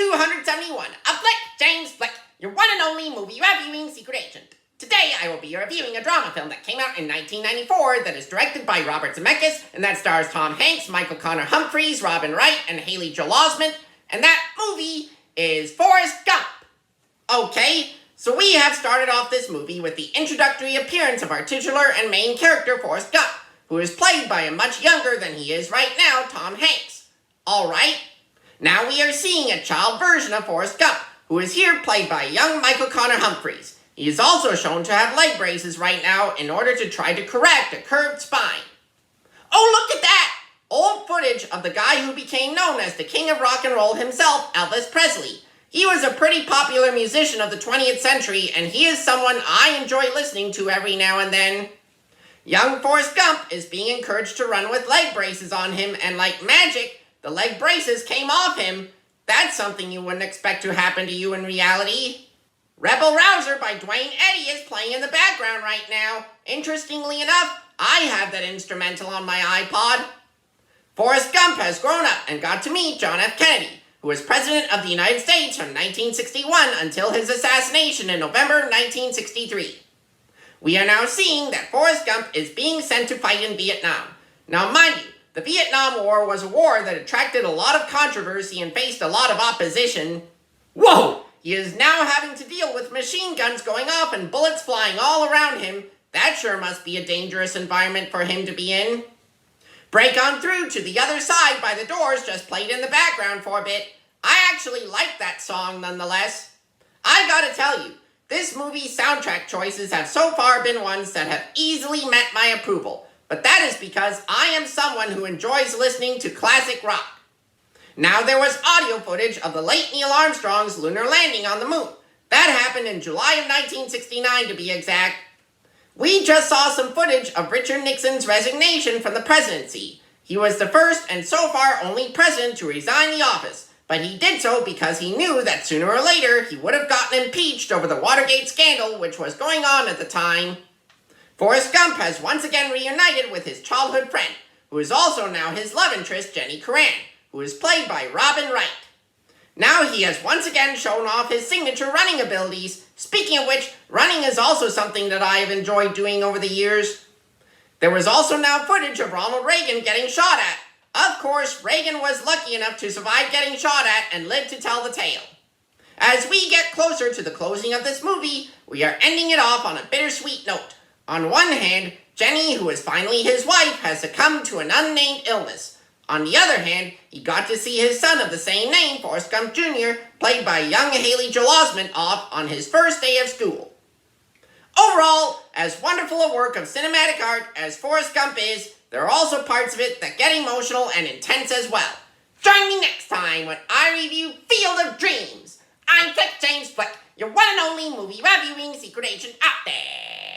271, a Flick, James Flick, your one and only movie reviewing secret agent. Today I will be reviewing a drama film that came out in 1994 that is directed by Robert Zemeckis and that stars Tom Hanks, Conner Humphreys, Wright, and Haley Joel Osment, and that movie is Forrest Gump. Okay, so we have started off this movie with the introductory appearance of our titular and main character, Forrest Gump, who is played by a much younger than he is right now, Tom Hanks. Alright, now we are seeing a child version of Forrest Gump, who is here played by young Conner Humphreys. He is also shown to have leg braces right now in order to try to correct a curved spine. Oh, look at that! Old footage of the guy who became known as the king of rock and roll himself, Elvis Presley. He was a pretty popular musician of the 20th century, and he is someone I enjoy listening to every now and then. Young Forrest Gump is being encouraged to run with leg braces on him, and like magic, the leg braces came off him. That's something you wouldn't expect to happen to you in reality. Rebel Rouser by Dwayne Eddy is playing in the background right now. Interestingly enough, I have that instrumental on my iPod. Forrest Gump has grown up and got to meet John F. Kennedy, who was President of the United States from 1961 until his assassination in November 1963. We are now seeing that Forrest Gump is being sent to fight in Vietnam. Now mind you, the Vietnam War was a war that attracted a lot of controversy and faced a lot of opposition. Whoa! He is now having to deal with machine guns going off and bullets flying all around him. That sure must be a dangerous environment for him to be in. Break On Through to the Other Side by The Doors just played in the background for a bit. I actually like that song nonetheless. I gotta tell you, this movie's soundtrack choices have so far been ones that have easily met my approval. But that is because I am someone who enjoys listening to classic rock. Now there was audio footage of the late Neil Armstrong's lunar landing on the moon. That happened in July of 1969 to be exact. We just saw some footage of Richard Nixon's resignation from the presidency. He was the first and so far only president to resign the office, but he did so because he knew that sooner or later he would have gotten impeached over the Watergate scandal which was going on at the time. Forrest Gump has once again reunited with his childhood friend, who is also now his love interest, Jenny Curran, who is played by Wright. Now he has once again shown off his signature running abilities. Speaking of which, running is also something that I have enjoyed doing over the years. There was also now footage of Ronald Reagan getting shot at. Of course, Reagan was lucky enough to survive getting shot at and live to tell the tale. As we get closer to the closing of this movie, we are ending it off on a bittersweet note. On one hand, Jenny, who is finally his wife, has succumbed to an unnamed illness. On the other hand, he got to see his son of the same name, Forrest Gump Jr., played by young Haley Joel Osment, off on his first day of school. Overall, as wonderful a work of cinematic art as Forrest Gump is, there are also parts of it that get emotional and intense as well. Join me next time when I review Field of Dreams. I'm Flick James Flick, your one and only movie reviewing secret agent out there.